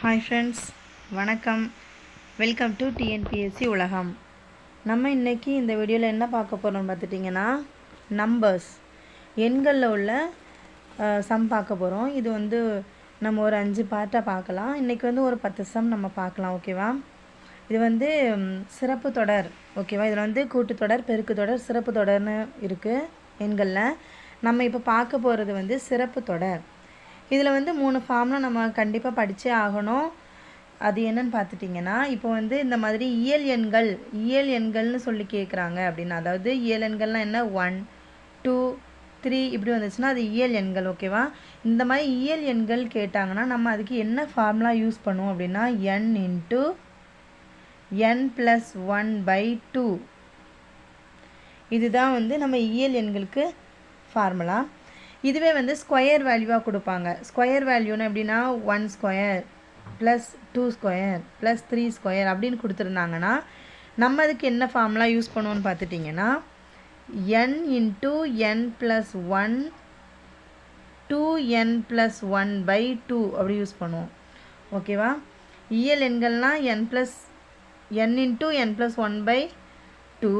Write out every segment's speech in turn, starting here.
Hi friends, வணக்கம். Welcome to TNPSC உலகம். நம்ம இன்றைக்கி இந்த வீடியோவில் என்ன பார்க்க போகிறோம்னு பார்த்துட்டிங்கன்னா, நம்பர்ஸ் எண்களில் உள்ள சம் பார்க்க போகிறோம். இது நம்ம ஒரு 5 பார்ட்டாக பார்க்கலாம். இன்றைக்கி ஒரு 10 சம் நம்ம பார்க்கலாம். ஓகேவா? இது சிறப்பு தொடர். ஓகேவா? இதில் கூட்டுத்தொடர், பெருக்கு தொடர், சிறப்பு தொடர்னு இருக்குது எண்களில். நம்ம இப்போ பார்க்க போகிறது சிறப்பு தொடர். இதில் 3 ஃபார்ம்லாம் நம்ம கண்டிப்பாக படித்தே ஆகணும். அது என்னன்னு பார்த்துட்டிங்கன்னா, இப்போ இந்த மாதிரி இயல் எண்கள்னு சொல்லி கேட்குறாங்க அப்படின்னா, அதாவது இயல் எண்கள்னால் என்ன, 1 2 3 இப்படி வந்துச்சுன்னா அது இயல் எண்கள். ஓகேவா? இந்த மாதிரி இயல் எண்கள் கேட்டாங்கன்னா நம்ம அதுக்கு என்ன ஃபார்முலா யூஸ் பண்ணுவோம் அப்படின்னா, n இன்ட்டு n+1/2. இதுதான் நம்ம இயல் எண்களுக்கு ஃபார்முலா. இதுவே ஸ்கொயர் வேல்யூவாக கொடுப்பாங்க. ஸ்கொயர் வேல்யூன்னு எப்படின்னா 1 square plus 2 square plus 3 square அப்படின்னு கொடுத்துருந்தாங்கன்னா நம்ம அதுக்கு என்ன ஃபார்முலா யூஸ் பண்ணுவோன்னு பார்த்துட்டிங்கன்னா, n இன்ட்டு n+1 2n+1/2 அப்படி யூஸ் பண்ணுவோம். ஓகேவா? இயல் எண்கள்னால் n இன்ட்டு n+1/2.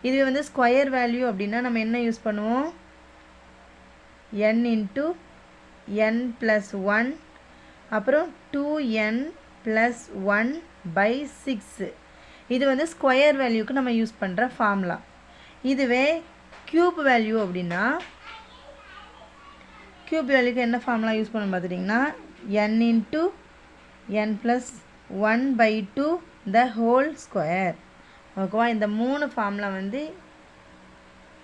இதுவே ஸ்கொயர் வேல்யூ அப்படின்னா நம்ம என்ன யூஸ் பண்ணுவோம், n இன்ட்டு n+1 அப்புறம் 2n+1/6. இது ஸ்கொயர் வேல்யூக்கு நம்ம யூஸ் பண்ணுற ஃபார்முலா. இதுவே க்யூப் வேல்யூ அப்படின்னா, க்யூப் வேல்யூக்கு என்ன ஃபார்முலா யூஸ் பண்ணணும் பார்த்துட்டிங்கன்னா, n into n+1/2 the whole square. ஓகேவா? இந்த 3 ஃபார்முலா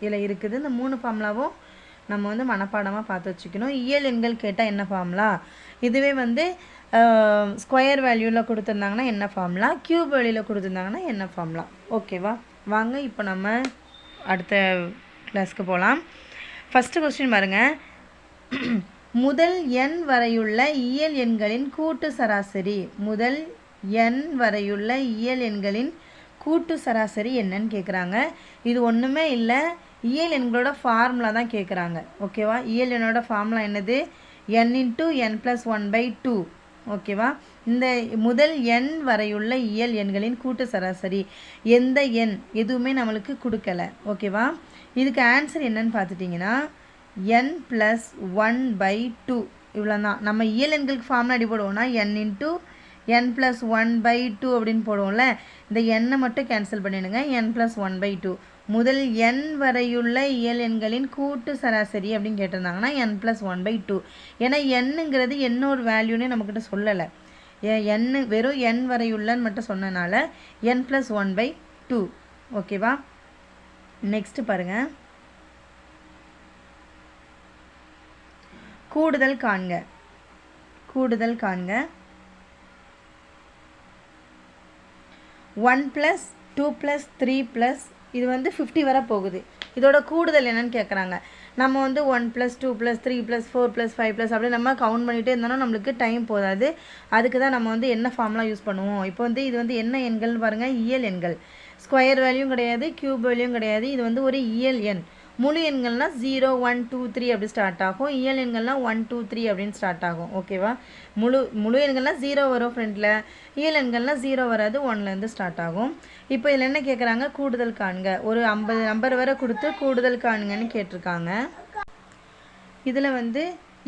இதில் இருக்குது. இந்த 3 ஃபார்முலாவும் நம்ம மனப்பாடமாக பார்த்து வச்சுக்கணும். இயல் எண்கள் கேட்டால் என்ன ஃபார்முலா, இதுவே ஸ்கொயர் வேல்யூவில் கொடுத்துருந்தாங்கன்னா என்ன ஃபார்முலா, க்யூப் வேல்யூவில் கொடுத்துருந்தாங்கன்னா என்ன ஃபார்முலா. ஓகேவா? வாங்க இப்போ நம்ம அடுத்த கிளாஸ்க்கு போகலாம். ஃபஸ்ட்டு கொஸ்டின் பாருங்கள். முதல் n வரையுள்ள இயல் எண்களின் கூட்டு சராசரி. முதல் n வரையுள்ள இயல் எண்களின் கூட்டு சராசரி என்னன்னு கேட்குறாங்க. இது ஒன்றுமே இல்லை, இயல் எண்களோட ஃபார்முலா தான் கேட்குறாங்க. ஓகேவா? இயல் எண்ணோட ஃபார்முலா என்னது, n இன்ட்டு n+1/2. ஓகேவா? இந்த முதல் n வரையுள்ள இயல் எண்களின் கூட்டு சராசரி. எந்த எண் எதுவுமே நம்மளுக்கு கொடுக்கல. ஓகேவா? இதுக்கு ஆன்சர் என்னன்னு பார்த்துட்டிங்கன்னா n+1/2 இவ்வளோ தான். நம்ம இயல் எண்களுக்கு ஃபார்முலா அடி போடுவோம்னா n இன்ட்டு n+1/2 அப்படின்னு போடுவோம்ல. இந்த எண்ணை மட்டும் கேன்சல் பண்ணிடுங்க. n+1/2. முதல் n வரையுள்ள இயல் எண்களின் கூட்டு சராசரி அப்படின்னு கேட்டிருந்தாங்கன்னா n+1/2. ஏன்னா என்னங்கிறது என்னோட வேல்யூனே நம்மக்கிட்ட சொல்லலை. வெறும் n வரையுள்ளன்னு மட்டும் சொன்னனால n+1/2. ஓகேவா? நெக்ஸ்ட் பாருங்கள். கூடுதல் காண்க. 1 + 2 + 3 + இது 50 வர போகுது. இதோட கூடுதல் என்னன்னு கேட்குறாங்க. நம்ம 1 + 2 + 3 + 4 + 5 + அப்படி நம்ம கவுண்ட் பண்ணிகிட்டே இருந்தோம்னா நம்மளுக்கு டைம் போதாது. அதுக்கு தான் நம்ம என்ன ஃபார்முலா யூஸ் பண்ணுவோம். இப்போ இது என்ன எண்கள்னு பாருங்கள், இயல் எண்கள். ஸ்கொயர் வேல்யூவும் கிடையாது, க்யூப் வேல்யூவும் கிடையாது. இது ஒரு இயல் எண். முழு எண்கள்னால் 0 1 2 3 அப்படி ஸ்டார்ட் ஆகும். இயல் எண்கள்னால் 1 2 3 அப்படின்னு ஸ்டார்ட் ஆகும். ஓகேவா? முழு எண்கள்னால் 0 வரும் ஃப்ரெண்டில், இயல் எண்கள்னால் 0 வராது, 1லேருந்து ஸ்டார்ட் ஆகும். இப்போ இதில் என்ன கேட்குறாங்க, கூடுதல் காண்க. ஒரு 50 நம்பர் வரை கொடுத்து கூடுதல் காண்கன்னு கேட்டிருக்காங்க. இதில்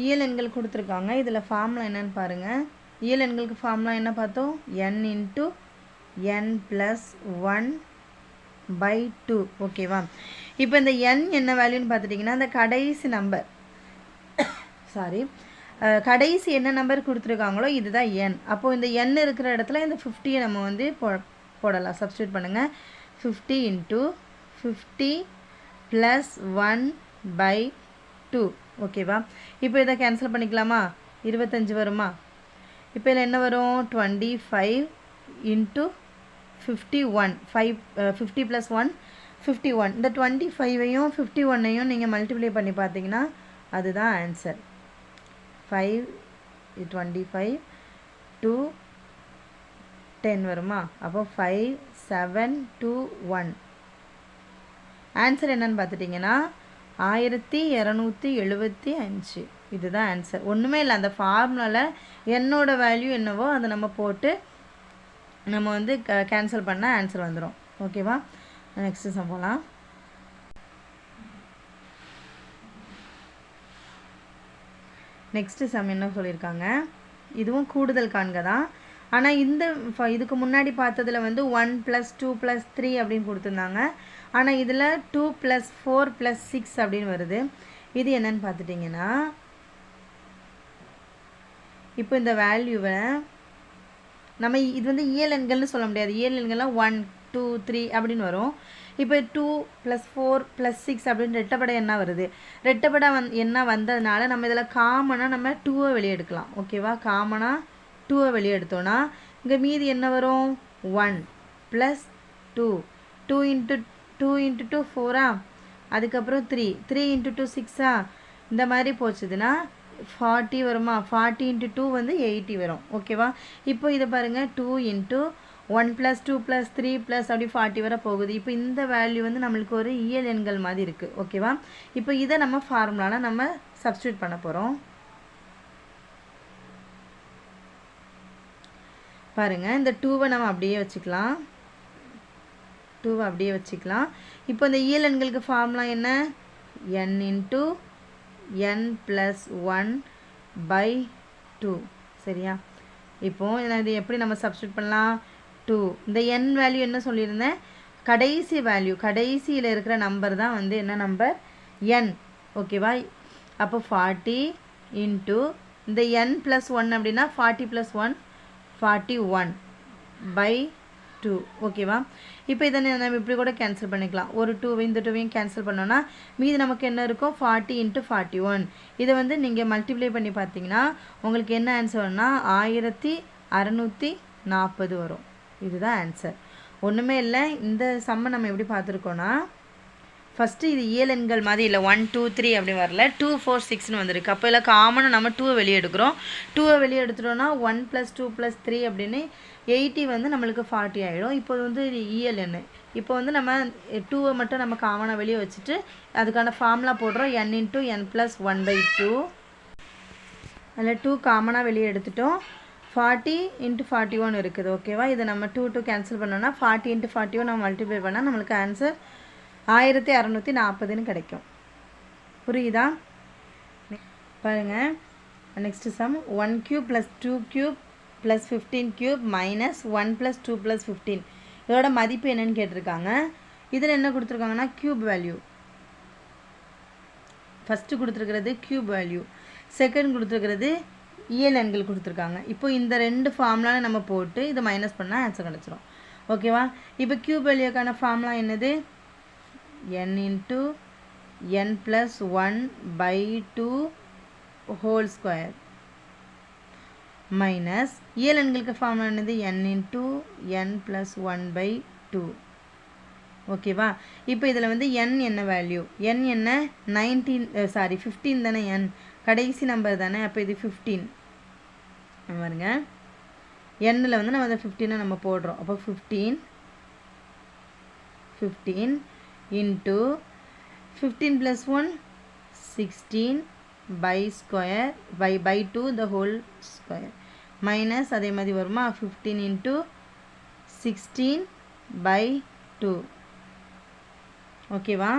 இயல் எண்கள் கொடுத்துருக்காங்க. இதில் ஃபார்முலா என்னன்னு பாருங்கள். இயல் எண்களுக்கு ஃபார்முலா என்ன பார்த்தோம், n இன்ட்டு n+1/2. ஓகேவா? இப்போ இந்த n என்ன வேல்யூன்னு பார்த்துட்டிங்கன்னா, இந்த கடைசி நம்பர் கடைசி என்ன நம்பர் கொடுத்துருக்காங்களோ இதுதான் n. அப்போது இந்த n இருக்கிற இடத்துல இந்த 50 நம்ம போடலாம். சப்ஸ்டியூட் பண்ணுங்கள். 50 இன்ட்டு 50 + 1/2. ஓகேவா? இப்போ இதை கேன்சல் பண்ணிக்கலாமா, 25 வருமா? இப்போ இதில் என்ன வரும், 25 இன்ட்டு 51. 50 + 1 51. இந்த 25ஐயும் 51ஐயும் நீங்கள் மல்டிப்ளை பண்ணி பார்த்தீங்கன்னா அதுதான் ஆன்சர். 5 25 2 10 வருமா? அப்போ 5 7 2 1. ஆன்சர் என்னன்னு பார்த்துட்டிங்கன்னா 1275. இதுதான் ஆன்சர். ஒன்றுமே இல்லை, அந்த ஃபார்முலாவில் என்னோட வேல்யூ என்னவோ அதை நம்ம போட்டு நம்ம வந்து கேன்சல் பண்ணால் ஆன்சர் வந்துடும். ஓகேவா? நெக்ஸ்ட்டு சம் போகலாம். நெக்ஸ்ட்டு சம் என்ன சொல்லியிருக்காங்க, இதுவும் கூடுதல் காண்க தான். ஆனால் இதுக்கு முன்னாடி பார்த்ததில் வந்து 1 + 2 + 3 அப்படின்னு கொடுத்துருந்தாங்க. ஆனால் இதில் 2 + 4 + 6 அப்படின்னு வருது. இது என்னன்னு பார்த்துட்டிங்கன்னா, இப்போ இந்த வேல்யூவை நம்ம இது வந்து இயல் எண்கள்னு சொல்ல முடியாது. இயல் எண்கள்லாம் 1 2 3 அப்படின்னு வரும். இப்போ 2 + 4 + 6 அப்படின்னு ரெட்டப்படை எண்ணா வருது. ரெட்டப்படை எண்ணா வந்ததுனால நம்ம இதில் காமனாக நம்ம 2வை வெளியே எடுக்கலாம். ஓகேவா? காமனாக 2வை வெளியே எடுத்தோன்னா இங்கே மீதி என்ன வரும்? 1 + 2 2 × 2 × 2 4ஆ, அதுக்கப்புறம் 3 3 × 2 6ஆ, இந்த மாதிரி போச்சுதுன்னா 40 வருமா? 40 × 2 வந்து 80 வரும். ஓகேவா? இப்போ இதை பாருங்கள், 2 × 1 + 2 + 3 + அப்படி 40 வரை போகுது. இப்போ இந்த வேல்யூ வந்து நம்மளுக்கு ஒரு இயல் எண்கள் மாதிரி இருக்குது. ஓகேவா? இப்போ இதை நம்ம ஃபார்முலாவில் நம்ம சப்ஸ்டியூட் பண்ண போகிறோம். பாருங்கள், இந்த 2வை நம்ம அப்படியே வச்சுக்கலாம். 2வை அப்படியே வச்சுக்கலாம். இப்போ இந்த இயல் எண்களுக்கு ஃபார்முலா என்ன? n × n + 1/2. சரியா? இப்போது இது எப்படி நம்ம சப்ஸ்டியூட் பண்ணலாம்? 2 இந்த n வேல்யூ என்ன சொல்லியிருந்தேன்? கடைசி வேல்யூ, கடைசியில் இருக்கிற நம்பர் தான் வந்து என்ன நம்பர்? n. ஓகேவா? அப்போ 40 × இந்த n + 1 அப்படின்னா 40 + 1 41/2. ஓகேவா? இப்போ இதை நம்ம இப்படி கூட கேன்சல் பண்ணிக்கலாம். ஒரு 2 இந்த 2வையும் கேன்சல் பண்ணோன்னா மீது நமக்கு என்ன இருக்கும்? 40 × 41. இதை வந்து நீங்கள் மல்டிப்ளை பண்ணி பார்த்தீங்கன்னா உங்களுக்கு என்ன ஆன்சர் வரும்னா 1640 வரும். இதுதான் ஆன்சர். ஒன்றுமே இல்லை. இந்த சம்மை நம்ம எப்படி பார்த்துருக்கோன்னா, ஃபஸ்ட்டு இது இயல் எண்கள் மாதிரி இல்லை, 1 2 3 அப்படி வரல, 2 4 6ன்னு வந்திருக்கு. அப்போ இல்லை காமனாக நம்ம 2வை வெளியே எடுக்கிறோம். 2வை வெளியே எடுத்துட்டோன்னா 1 + 2 + 3 அப்படின்னு 80 வந்து நம்மளுக்கு 40 ஆகிடும். இப்போ வந்து இயல் எண். இப்போ வந்து நம்ம 2வை மட்டும் நம்ம காமனாக வெளியே வச்சுட்டு அதுக்கான ஃபார்முலா போடுறோம். n × n + 1/2. அதில் 2 காமனாக வெளியே எடுத்துட்டோம். 40 × 41 இருக்குது. ஓகேவா? இதை நம்ம 2 கேன்சல் பண்ணோன்னா 40 × 41 நம்ம மல்டிப்ளை பண்ணால் நம்மளுக்கு ஆன்சர் 1640ன்னு கிடைக்கும். புரியுதா? பாருங்கள், நெக்ஸ்ட் சம் 1³ + 2³ + 15³ - 1 + 2 + 15. இதோட மதிப்பு என்னன்னு கேட்டிருக்காங்க. இதில் என்ன கொடுத்துருக்காங்கன்னா க்யூப் வேல்யூ. ஃபஸ்ட்டு கொடுத்துருக்கிறது க்யூப் வேல்யூ, செகண்ட் கொடுத்துருக்கிறது இயல் எண்கள் கொடுத்துருக்காங்க. இப்போ இந்த 2 ஃபார்முலாவில் நம்ம போட்டு இதை மைனஸ் பண்ணால் ஆன்சர் கிடச்சிரும். ஓகேவா? இப்போ க்யூப் வேல்யூக்கான ஃபார்முலா என்னது? n × n + 1/2 whole square minus இயல் எண்களுக்கு ஃபார்முலா என்னது? n × n + 1/2. ஓகேவா? இப்போ இதில் வந்து n என்ன வேல்யூ? n என்ன? 15 தானே n, கடைசி நம்பர் தானே. அப்போ இது 15 பாருங்க. n-ல் வந்து நம்ம அதை 15 நம்ம போடுறோம். அப்போ 15 × 15 + 1 16/2 the whole square மைனஸ் அதே மாதிரி வருமா? 15 × 16/2. ஓகேவா?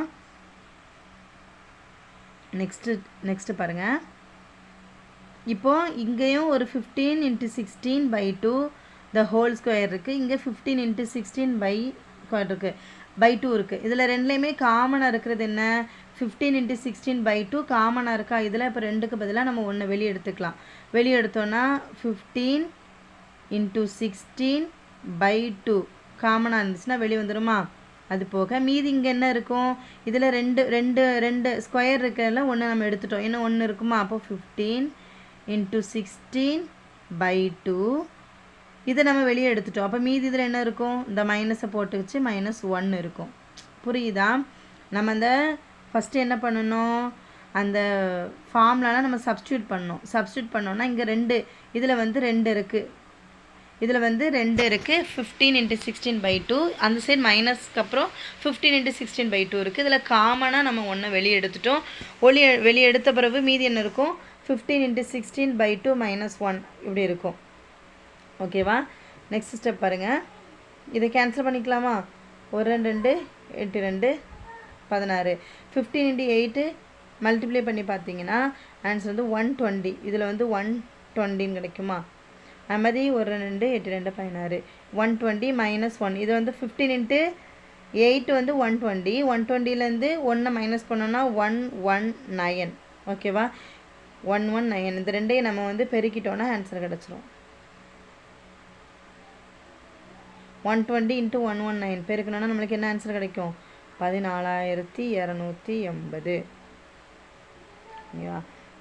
நெக்ஸ்ட்டு பாருங்கள். இப்போது இங்கேயும் ஒரு 15 × 16/2 the whole square இருக்குது. இங்கே 15 × 16/2 இருக்குது, /2 இருக்குது. இதில் ரெண்டுலேயுமே காமனாக இருக்கிறது என்ன? 15 × 16/2 காமனாக இருக்கா? இதில் இப்போ 2க்கு பதிலாக நம்ம 1 வெளியே எடுத்துக்கலாம். வெளியே எடுத்தோன்னா 15 × 16/2 காமனாக இருந்துச்சுன்னா வெளியே வந்துடுமா? அது போக மீதி இங்கே என்ன இருக்கும்? இதில் ரெண்டு ஸ்கொயர் இருக்கிறதுல ஒன்று நம்ம எடுத்துட்டோம். இன்னும் 1 இருக்குமா? அப்போ 15 × 16/2 இதை நம்ம வெளியே எடுத்துட்டோம். அப்போ மீதி இதில் என்ன இருக்கும்? இந்த மைனஸை போட்டு வச்சு -1 இருக்கும். புரியுதா? நம்ம அந்த ஃபஸ்ட்டு என்ன பண்ணணும்? அந்த ஃபார்முலாலாம் நம்ம சப்ஸ்டியூட் பண்ணணும். சப்ஸ்டியூட் பண்ணோன்னா இங்கே 2, இதில் வந்து 2 இருக்குது, இதில் வந்து 2 இருக்குது. 15 × 16/2 அந்த சைடு மைனஸ்க்கு அப்புறம் 15 × 16/2 இருக்குது. இதில் காமனாக நம்ம 1 வெளியே எடுத்துட்டோம். வெளியே எடுத்த பிறகு மீதி என்ன இருக்கும்? 15 into 16/2 minus 1 இப்படி இருக்கும். ஓகேவா? நெக்ஸ்ட் ஸ்டெப் பாருங்கள். இதை கேன்சல் பண்ணிக்கலாமா? 1 2 8 2 16. 15 into 8 மல்டிப்ளை பண்ணி பார்த்தீங்கன்னா ஆன்சர் வந்து 120. இதில் வந்து 120 கிடைக்குமா? அது மாதிரி 1 2 8 2 16. 120 minus 1. இது வந்து 15 into 8 வந்து 120. 120லேருந்து 1 மைனஸ் பண்ணோன்னா 119. ஓகேவா? 119. இந்த ரெண்டையும் நம்ம வந்து பெருக்கிட்டோன்னா ஆன்சர் கிடச்சிரும். 120 into 119 பெருக்கணும்னா நம்மளுக்கு என்ன ஆன்சர் கிடைக்கும்? 14280. ஓகேவா?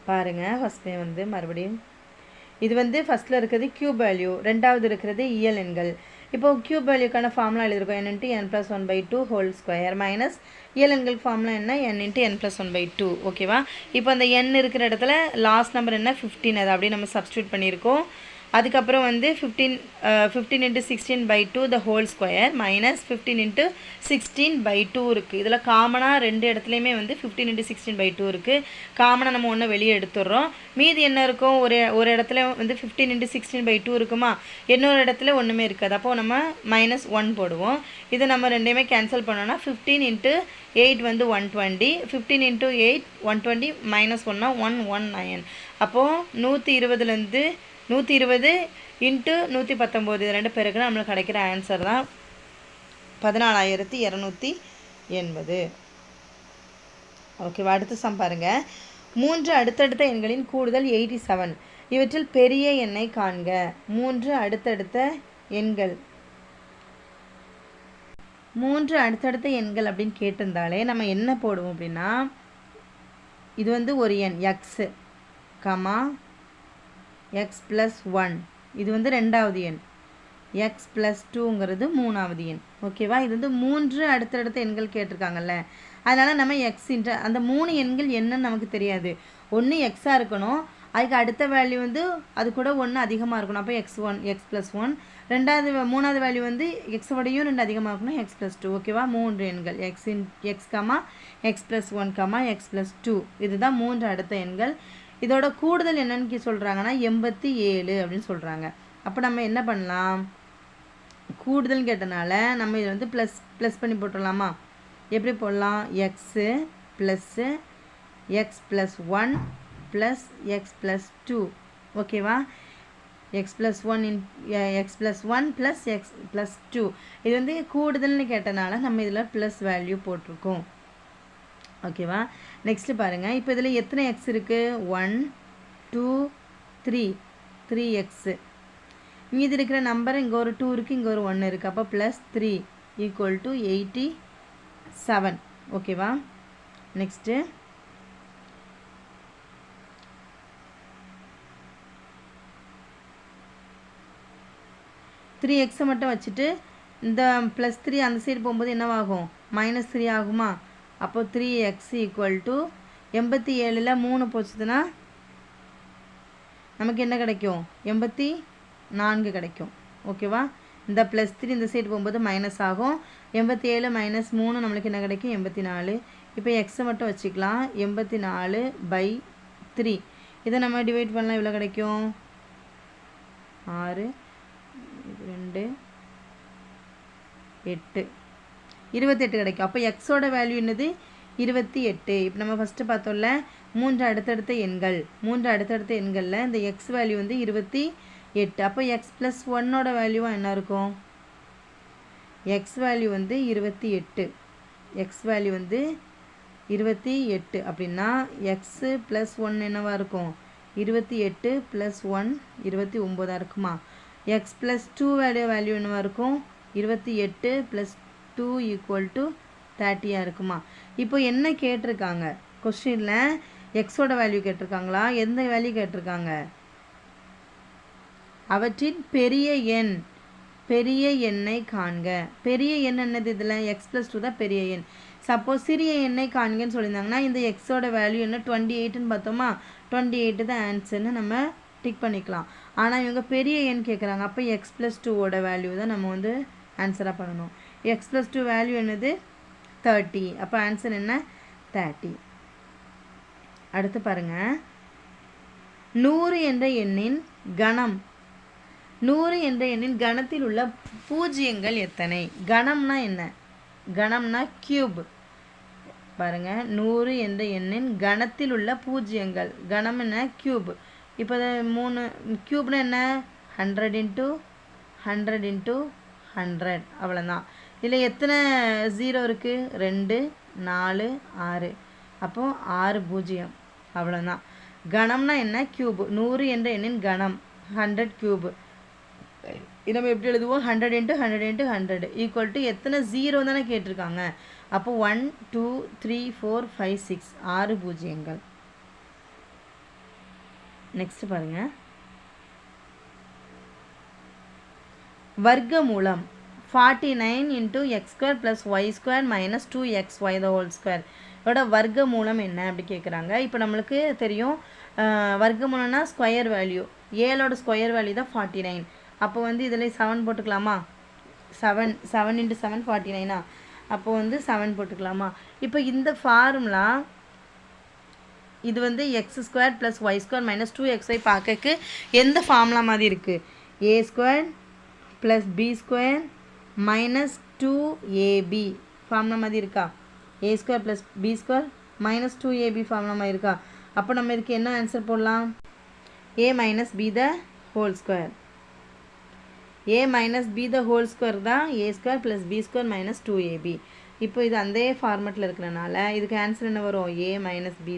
பாருங்கள், ஃபஸ்ட்டு வந்து மறுபடியும் இது வந்து ஃபஸ்ட்டில் இருக்கிறது க்யூப் வேல்யூ, ரெண்டாவது இருக்கிறது இயல் எண்கள். இப்போது க்யூப் வேல்யூக்கான ஃபார்முலா எழுதிருக்கோம். n into n+1/2 whole square minus இயல் எண்கள் ஃபார்முலா என்ன? n into n+1/2. ஓகேவா? இப்போ அந்த n இருக்கிற இடத்துல லாஸ்ட் நம்பர் என்ன? 15. அதை அப்படியே நம்ம சப்ஸ்டியூட் பண்ணியிருக்கோம். அதுக்கப்புறம் வந்து 15 into 16/2 the whole square minus 15 into 16/2 இருக்குது. இதில் காமனாக ரெண்டு இடத்துலையுமே வந்து 15 into 16/2 இருக்குது. காமனாக நம்ம ஒன்று வெளியே எடுத்துடுறோம். மீதி என்ன இருக்கும்? ஒரு இடத்துல வந்து 15 into 16/2 இருக்குமா? இன்னொரு இடத்துல ஒன்றுமே இருக்காது. அப்போது நம்ம -1 போடுவோம். இதை நம்ம ரெண்டையுமே கேன்சல் பண்ணோன்னா 15 into 8 வந்து 120. 15 into 8 120 -1னா 119. அப்போது 120லேருந்து 120 into 119 இது ரெண்டு பேருக்குன்னா நம்மளுக்கு கிடைக்கிற ஆன்சர் தான் 14280. ஓகேவா? அடுத்த சம் பாருங்கள். 3 அடுத்தடுத்த எண்களின் கூடுதல் 87. இவற்றில் பெரிய எண்ணை காண்க. 3 அடுத்தடுத்த எண்கள். 3 அடுத்தடுத்த எண்கள் அப்படின்னு கேட்டிருந்தாலே நம்ம என்ன போடுவோம் அப்படின்னா, இது வந்து ஒரு எண் எக்ஸு கமா x + 1. இது வந்து ரெண்டாவது எண். x + 2ங்கிறது மூணாவது எண். ஓகேவா? இது வந்து 3 அடுத்தடுத்த எண்கள் கேட்டிருக்காங்கல்ல, அதனால் நம்ம அந்த 3 எண்கள் என்னன்னு நமக்கு தெரியாது. ஒன்று எக்ஸாக இருக்கணும், அதுக்கு அடுத்த வேல்யூ வந்து அது கூட 1 அதிகமாக இருக்கணும். அப்போ x1 x + 1. மூணாவது வேல்யூ வந்து எக்ஸோடையும் 2 அதிகமாக இருக்கணும், x + 2. ஓகேவா? 3 எண்கள் x + 1 x + 2. இதுதான் 3 அடுத்த எண்கள். இதோட கூடுதல் என்னன்னு சொல்கிறாங்கன்னா 87 அப்படின்னு சொல்கிறாங்க. அப்போ நம்ம என்ன பண்ணலாம்? கூடுதல் கேட்டனால நம்ம இதை வந்து ப்ளஸ் பண்ணி போட்டுடலாமா? எப்படி போடலாம்? X plus x + 1 plus x + 2. ஓகேவா? x + 1 plus x + 2. இது வந்து கூடுதல்னு கேட்டனால நம்ம இதில் ப்ளஸ் வேல்யூ போட்டிருக்கோம். ஓகேவா? நெக்ஸ்ட்டு பாருங்கள். இப்போ இதில் எத்தனை எக்ஸ் இருக்குது? 1 2 3 3x. மீதி இருக்கிற நம்பர் இங்கே ஒரு 2 இருக்குது, இங்கே ஒரு 1 இருக்குது. அப்போ +3 = 87. ஓகேவா? நெக்ஸ்ட்டு 3x மட்டும் வச்சுட்டு இந்த +3 அந்த சைடு போகும்போது என்னவாகும்? -3 ஆகுமா? அப்போ 3x = 87ல் 3 போச்சுதுன்னா நமக்கு என்ன கிடைக்கும்? 84 கிடைக்கும். ஓகேவா? இந்த +3 இந்த சைடு போகும்போது மைனஸ் ஆகும். 87 - 3 நம்மளுக்கு என்ன கிடைக்கும்? 84. இப்போ எக்ஸை மட்டும் வச்சுக்கலாம். 84/3. இதை நம்ம டிவைட் பண்ணலாம். இவ்வளோ கிடைக்கும் 6 2 8 28 கிடைக்கும். அப்போ எக்ஸோட வேல்யூ என்னது? 28. இப்போ நம்ம ஃபஸ்ட்டு பார்த்தோம்ல 3 அடுத்தடுத்த எண்கள். 3 அடுத்தடுத்த எண்களில் இந்த எக்ஸ் வேல்யூ வந்து 28. அப்போ x + 1ஓட வேல்யூவாக என்ன இருக்கும்? எக்ஸ் வேல்யூ வந்து 28. எக்ஸ் வேல்யூ வந்து 28 அப்படின்னா x + 1 என்னவாக இருக்கும்? 28 + 1 29 இருக்குமா? x + 2 வேல்யூ என்னவாக இருக்கும்? 28 + 2 = 30 இருக்குமா? இப்போ என்ன கேட்டிருக்காங்க கொஸ்டினில்? எக்ஸோட வேல்யூ கேட்டிருக்காங்களா? எந்த வேல்யூ கேட்டிருக்காங்க? அவற்றின் பெரிய எண்ணை காண்க. பெரிய எண் என்னது? இதில் x + 2 தான் பெரிய எண். சப்போஸ் சிறிய எண்ணை காண்கன்னு சொல்லியிருந்தாங்கன்னா இந்த எக்ஸோட வேல்யூ என்ன? 28ன்னு பார்த்தோமா? 28 தான் ஆன்சர்னு நம்ம டிக் பண்ணிக்கலாம். ஆனால் இவங்க பெரிய எண் கேட்குறாங்க. அப்போ x + 2ஓட வேல்யூ தான் நம்ம வந்து ஆன்சராக பண்ணணும். x + 2 வேல்யூ என்னது? 30. அப்போ ஆன்சர் என்ன? 30. அடுத்து பாருங்கள். 100 என்ற எண்ணின் கணம் 100 என்ற எண்ணின் கணத்தில் உள்ள பூஜ்ஜியங்கள் எத்தனை? கணம்னா என்ன? கணம்னா கியூப். பாருங்க, 100 என்ற எண்ணின் கணத்தில் உள்ள பூஜ்ஜியங்கள். கணம் என்ன? கியூப். இப்போ 3 கியூப்னா என்ன? 100 × 100 × 100 அவ்வளோதான். இதில் எத்தனை 0 இருக்குது? 2 4 6. அப்போது 6 பூஜ்ஜியம். அவ்வளோதான். கணம்னா என்ன? கியூப். 100 என்ற எண்ணின் கணம் 100 கியூப். இது நம்ம எப்படி எழுதுவோம்? 100 × 100 × 100 ஈக்குவல் டு எத்தனை 0 தானே கேட்டிருக்காங்க. அப்போ 1 2 3 4 5 6 6 பூஜ்ஜியங்கள். நெக்ஸ்ட் பாருங்க, வர்க்க மூலம் 49 × x² + y² - 2xy (² இதோட வர்க்க மூலம் என்ன அப்படி கேட்குறாங்க. இப்போ நம்மளுக்கு தெரியும் வர்க்க மூலம்னா ஸ்கொயர் வேல்யூ. ஏழோட ஸ்கொயர் வேல்யூ தான் 49. அப்போ வந்து இதில் 7 போட்டுக்கலாமா? 7 × 7 49. அப்போ வந்து 7 போட்டுக்கலாமா? இப்போ இந்த ஃபார்முலா இது வந்து x² + y² - 2xy பார்க்கக்கு எந்த ஃபார்முலா மாதிரி இருக்குது? a² + b² - 2ab ஃபார்முலா மாதிரி இருக்கா? a² + b² - 2ab ஃபார்முலா மாதிரி இருக்கா? அப்போ நம்ம இதுக்கு என்ன ஆன்சர் போடலாம்? a - b² a - b² தான் a² + b² - 2ab. இப்போ இது அந்த ஃபார்மெட்டில் இருக்கிறனால இதுக்கு ஆன்சர் என்ன வரும்? a - b²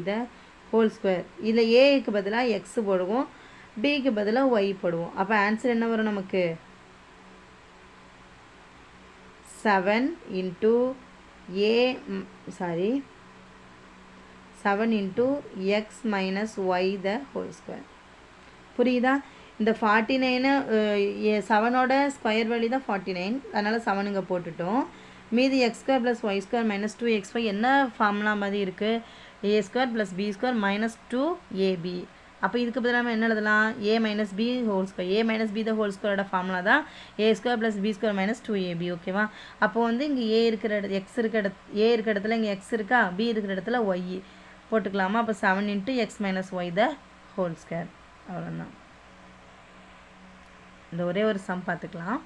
இதில் ஏக்கு பதிலாக எக்ஸ் போடுவோம், பிக்கு பதிலாக ஒய் போடுவோம். அப்போ ஆன்சர் என்ன வரும் நமக்கு? 7 × x - y². புரியுதா? இந்த 49 7ஓட ஸ்கொயர் வேல்யூ தான் 49, அதனால் 7 இங்கே போட்டுட்டோம். மீதி x² + y² - 2xy என்ன ஃபார்முலா மாதிரி இருக்குது? a² + b² - 2ab. அப்போ இதுக்கு பதிலாக நம்ம என்ன எழுதலாம்? a - b² ஃபார்முலா தான் a² + b² - 2ab. ஓகேவா? அப்போ வந்து இங்கே a இருக்கிற எக்ஸ் இருக்கிற a இருக்கிற இடத்துல இங்கே எக்ஸ் இருக்கா, b இருக்கிற இடத்துல ஒய் போட்டுக்கலாமா? அப்போ 7 × x - y². அவ்வளோதான். இந்த ஒரே ஒரு சம் பார்த்துக்கலாம்.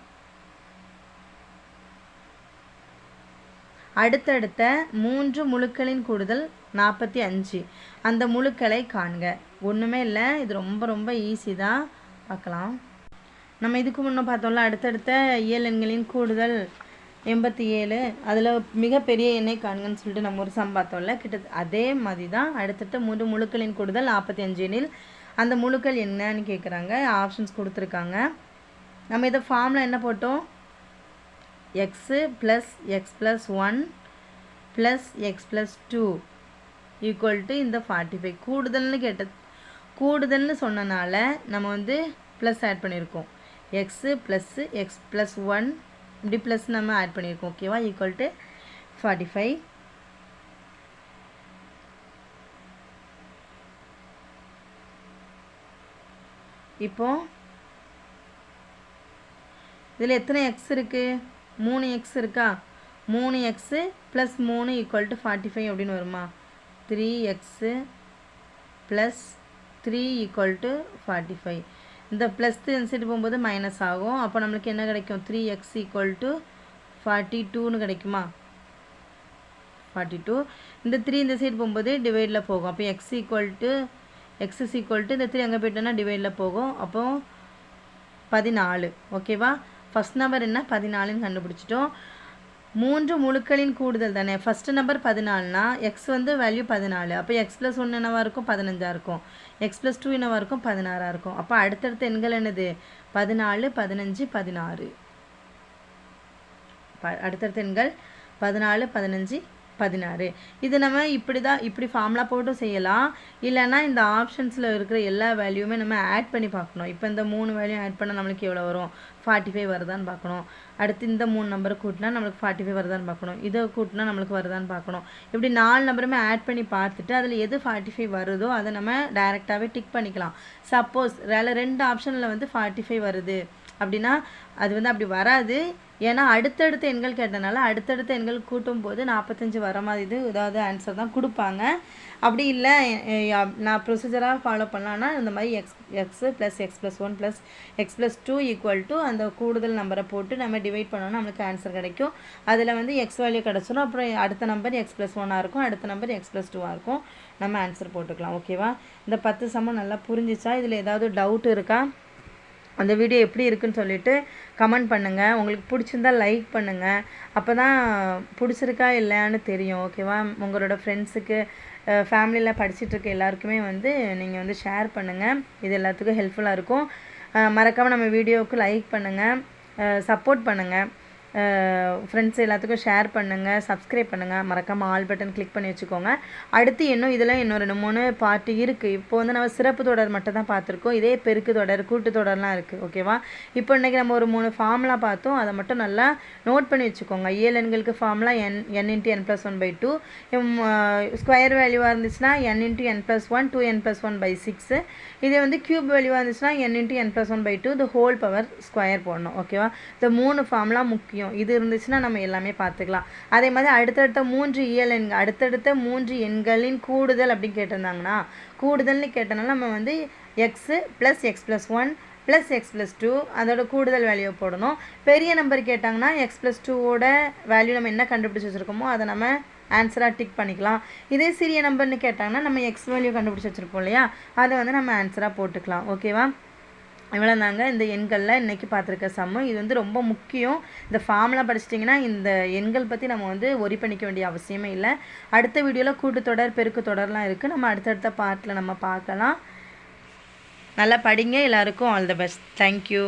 அடுத்தடுத்த 3 முழுக்களின் கூடுதல் 45. அந்த முழுக்களை காண்க. ஒன்றுமே இல்லை, இது ரொம்ப ரொம்ப ஈஸி தான். பார்க்கலாம். நம்ம இதுக்கு முன்னே பார்த்தோம்ல, அடுத்தடுத்த இயல் எண்களின் கூடுதல் 87, அதில் மிகப்பெரிய எண்ணை காண்கன்னு சொல்லிட்டு நம்ம ஒரு சம் பார்த்தோம்ல, அதே மாதிரி தான் அடுத்தடுத்த 3 முழுக்களின் கூடுதல் 45 எனில் அந்த முழுக்கள் என்னன்னு கேட்குறாங்க. ஆப்ஷன்ஸ் கொடுத்துருக்காங்க. நம்ம இதை ஃபார்மில் என்ன போட்டோம்? x + x + 1 + x + 2 = இந்த 45. கூடுதல்னு சொன்னனால நம்ம வந்து ப்ளஸ் ஆட் பண்ணியிருக்கோம். x + x + 1 இப்படி ப்ளஸ் நம்ம ஆட் பண்ணியிருக்கோம். ஓகேவா? = 45. இப்போ இதில் எத்தனை எக்ஸ் இருக்குது? 3 எக்ஸ் இருக்கா? 3x + 3 = 45 அப்படின்னு வருமா? 3x + 3 = 45. இந்த ப்ளஸ் இந்த சைடு போகும்போது மைனஸ் ஆகும். அப்போ நம்மளுக்கு என்ன கிடைக்கும்? 3x = 42ன்னு கிடைக்குமா? 42. இந்த 3 இந்த சைடு போகும்போது டிவைடில் போகும். அப்போ x = இந்த 3 அங்கே போயிட்டோன்னா டிவைடில் போகும். அப்போ 14. ஓகேவா? ஃபஸ்ட் நம்பர் என்ன? 14ன்னு கண்டுபிடிச்சிட்டோம். 3 முழுக்களின் கூடுதல் தானே. ஃபஸ்ட்டு நம்பர் 14னா எக்ஸ் வந்து வேல்யூ 14. அப்போ x + 1 என்னவாக இருக்கும்? 15ஆக இருக்கும். x + 2 என்னவாக இருக்கும்? 16ஆக இருக்கும். அப்போ அடுத்தடுத்த எண்கள் என்னது? 14 15 16. அடுத்தடுத்த எண்கள் 14 15 16. இது நம்ம இப்படி ஃபார்முலா போட்டு செய்யலாம். இல்லைன்னா இந்த ஆப்ஷன்ஸில் இருக்கிற எல்லா வேல்யூமே நம்ம ஆட் பண்ணி பார்க்கணும். இப்போ இந்த 3 வேல்யூ ஆட் பண்ணால் நம்மளுக்கு எவ்வளோ வரும்? 45 வருதான்னு பார்க்கணும். அடுத்து இந்த 3 நம்பரை கூட்டினா நம்மளுக்கு 45 வருதான்னு பார்க்கணும். இதை கூட்டினா நம்மளுக்கு வருதான்னு பார்க்கணும். இப்படி 4 நம்பருமே ஆட் பண்ணி பார்த்துட்டு அதில் எது 45 வருதோ அதை நம்ம டைரெக்டாகவே டிக் பண்ணிக்கலாம். சப்போஸ் வேலை 2 ஆப்ஷனில் வந்து 45 வருது, அப்படின்னா அது வந்து அப்படி வராது. ஏன்னா அடுத்தடுத்த எண்கள் கேட்டனால அடுத்தடுத்த எண்கள் கூட்டும் போது 45 வர மாதிரி இது ஏதாவது ஆன்சர் தான் கொடுப்பாங்க. அப்படி இல்லை நான் ப்ரொசீஜராக ஃபாலோ பண்ணலான்னா இந்த மாதிரி X plus X plus 1 plus X plus 2 equal to அந்த கூடுதல் நம்பரை போட்டு நம்ம டிவைட் பண்ணோன்னா நம்மளுக்கு ஆன்சர் கிடைக்கும். அதில் வந்து எக்ஸ் வேல்யூ கிடச்சிடும். அப்புறம் அடுத்த நம்பர் எக்ஸ் ப்ளஸ் 1ஆக இருக்கும், அடுத்த நம்பர் எக்ஸ் ப்ளஸ் 2ஆக இருக்கும். நம்ம ஆன்சர் போட்டுக்கலாம். ஓகேவா? இந்த 10 சமம் நல்லா புரிஞ்சிச்சா? இதில் ஏதாவது டவுட் இருக்கா? அந்த வீடியோ எப்படி இருக்குன்னு சொல்லிவிட்டு கமெண்ட் பண்ணுங்கள். உங்களுக்கு பிடிச்சிருந்தால் லைக் பண்ணுங்கள். அப்போ தான் பிடிச்சிருக்கா இல்லையான்னு தெரியும். ஓகேவா? உங்களோட ஃப்ரெண்ட்ஸுக்கு ஃபேமிலியில் படிச்சுட்ருக்க எல்லாருக்குமே வந்து நீங்கள் வந்து ஷேர் பண்ணுங்கள். இது எல்லாத்துக்கும் ஹெல்ப்ஃபுல்லாக இருக்கும். மறக்காமல் நம்ம வீடியோவுக்கு லைக் பண்ணுங்கள், சப்போர்ட் பண்ணுங்கள். ஃப்ரெண்ட்ஸ் எல்லாத்துக்கும் ஷேர் பண்ணுங்கள், சப்ஸ்கிரைப் பண்ணுங்கள். மறக்காமல் ஆல் பட்டன் கிளிக் பண்ணி வச்சுக்கோங்க. அடுத்து இதில் இன்னும் 2-3 பார்ட்டு இருக்குது. இப்போ வந்து நம்ம சிறப்பு தொடர் மட்டும் தான் பார்த்துருக்கோம். இதே பெருக்கு தொடர், கூட்டு தொடர்லாம் இருக்குது. ஓகேவா? இப்போ இன்றைக்கி நம்ம ஒரு 3 ஃபார்முலா பார்த்தோம். அதை மட்டும் நல்லா நோட் பண்ணி வச்சுக்கோங்க. இயல் எண்களுக்கு ஃபார்முலா n × n+1/2. ஸ்கொயர் வேல்யூவாக இருந்துச்சுன்னா n × n+1 2n+1/6. இதே வந்து க்யூப் வேல்யூவாக இருந்துச்சுன்னா n × n+1/2 the whole power square போடணும். ஓகேவா? இந்த 3 ஃபார்முலா முக்கியம். இது இருந்துச்சுன்னா நம்ம எல்லாமே பார்த்துக்கலாம். அதே மாதிரி அடுத்தடுத்த 3 இயல் எண்கள், அடுத்தடுத்த 3 எண்களின் கூடுதல் அப்படின்னு கேட்டிருந்தாங்கன்னா, கூடுதல்னு கேட்டனால நம்ம வந்து x plus X plus 1 plus X plus 2 அதோட கூடுதல் வேல்யூ போடணும். பெரிய நம்பர் கேட்டாங்கன்னா எக்ஸ் ப்ளஸ் 2ஓட வேல்யூ நம்ம என்ன கண்டுபிடிச்சி வச்சுருக்கோமோ அதை நம்ம ஆன்சராக டிக் பண்ணிக்கலாம். இதே சிறிய நம்பர்னு கேட்டாங்கன்னா நம்ம எக்ஸ் வேல்யூ கண்டுபிடிச்சி வச்சுருப்போம் இல்லையா, அதை வந்து நம்ம ஆன்சராக போட்டுக்கலாம். ஓகேவா? இவ்வளோ தாங்க இந்த எண்களில் இன்றைக்கி பார்த்துருக்க சம்மு. இது வந்து ரொம்ப முக்கியம். இந்த ஃபார்முலா படிச்சிட்டிங்கன்னா இந்த எண்கள் பற்றி நம்ம வந்து ஒரி பண்ணிக்க வேண்டிய அவசியமே இல்லை. அடுத்த வீடியோவில் கூட்டுத்தொடர், பெருக்கு தொடர்லாம் இருக்குது. நம்ம அடுத்தடுத்த பார்ட்டில் நம்ம பார்க்கலாம். நல்லா படிங்க. எல்லாருக்கும் ஆல் த பெஸ்ட். தேங்க்யூ.